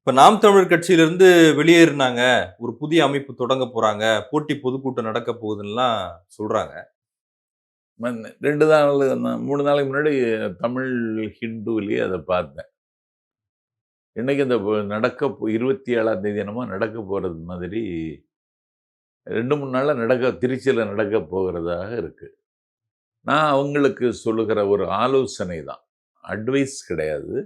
இப்ப நாம் தமிழர் கட்சியிலிருந்து வெளியேறுனாங்க. ஒரு புதிய அமைப்பு தொடங்க போறாங்க. போட்டி பொதுக்கூட்டம் நடக்க போகுதுன்னுலாம் சொல்றாங்க. 2 நாள் 3 நாளைக்கு முன்னாடி தமிழ் ஹிந்துவிலேயே அத பார்த்தேன். இன்னைக்கு அந்த 27ஆம் தேதி என்னமோ நடக்க போறது மாதிரி 2, 3 நாள்ல திருச்சியில நடக்க போகிறதாக இருக்கு. நான் அவங்களுக்கு சொல்லுகிற ஒரு ஆலோசனை தான். அட்வைஸ் கிடையாது.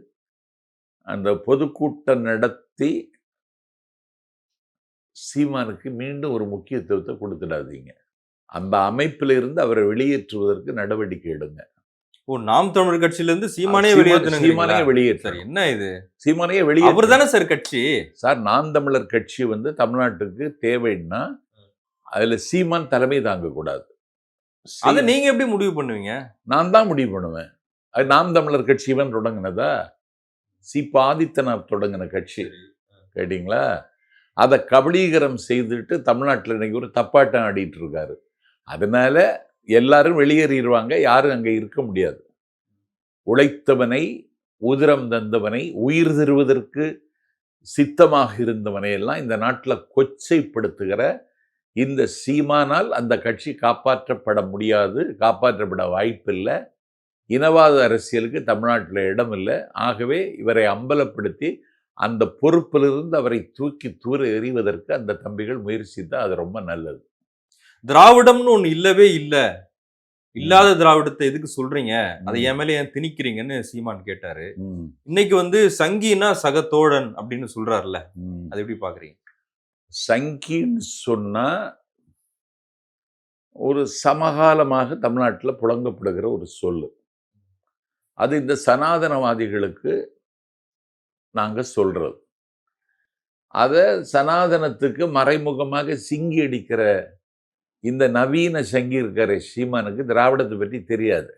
அந்த பொதுக்கூட்டம் நடத்தி சீமானுக்கு மீண்டும் ஒரு முக்கியத்துவத்த குடுத்துடாதீங்க. அந்த அமைப்பிலிருந்து அவரை வெளியேற்றுவதற்கு நடவடிக்கை எடுங்க. ஓ! நாம் தமிழர் கட்சியிலிருந்து சீமானே வெளியேத்தணுங்கிறீங்களா? சீமானையே சரி, வெளியேற்றணும். என்ன இது? சீமானையே அவரு வெளியேற்றணும். தானே சார் கட்சி. சார் நாம் தமிழர் கட்சி தமிழ்நாட்டுக்கு தேவைன்னா, அதுல சீமான் தலைமை தாங்கக்கூடாது. அத நீங்க எப்படி முடிவு பண்ணுவீங்க? நான் தான் முடிவு பண்ணுவேன். அது நாம் தமிழர் கட்சி இவன் தொடங்குனதா? ஆதித்தனார் தொடங்கின கட்சி. கேட்டீங்களா? அத கபளீகரம் செய்துட்டு தமிழ்நாட்டுல இன்னைக்கு ஒரு தப்பாட்டம் ஆடிட்டு இருக்காரு. அதனால எல்லாரும் வெளியேறிருவாங்க. யாரும் அங்க இருக்க முடியாது. உழைத்தவனை, உதிரம் தந்தவனை, உயிர் தருவதற்கு சித்தமாக இருந்தவனை எல்லாம் இந்த நாட்டுல கொச்சைப்படுத்துகிற இந்த சீமானால் அந்த கட்சி காப்பாற்றப்பட முடியாது, காப்பாற்றப்பட வாய்ப்பில்லை. இனவாத அரசியலுக்கு தமிழ்நாட்டில் இடம் இல்லை. ஆகவே இவரை அம்பலப்படுத்தி அந்த பொறுப்பிலிருந்து அவரை தூக்கி தூர எறிவதற்கு அந்த தம்பிகள் முயற்சித்தா அது ரொம்ப நல்லது. திராவிடம்னு ஒண்ணு இல்லவே இல்ல. இல்லாத திராவிடத்தை எதுக்கு சொல்றீங்க? அதை என் மேல ஏன் திணிக்கிறீங்கன்னு சீமான் கேட்டாரு. இன்னைக்கு சங்கினா சக தோழன் அப்படின்னு சொல்றாருல்ல. அது எப்படி பாக்குறீங்க? சங்கின்னு சொன்னா ஒரு சமகாலமாக தமிழ்நாட்டில் புழங்கப்படுகிற ஒரு சொல்லு. அது இந்த சனாதனவாதிகளுக்கு நாங்க சொல்றது. அத சனாதனத்துக்கு மறைமுகமாக சிங்கி அடிக்கிற இந்த நவீன சங்கி இருக்கிற சீமானுக்கு திராவிடத்தை பற்றி தெரியாது.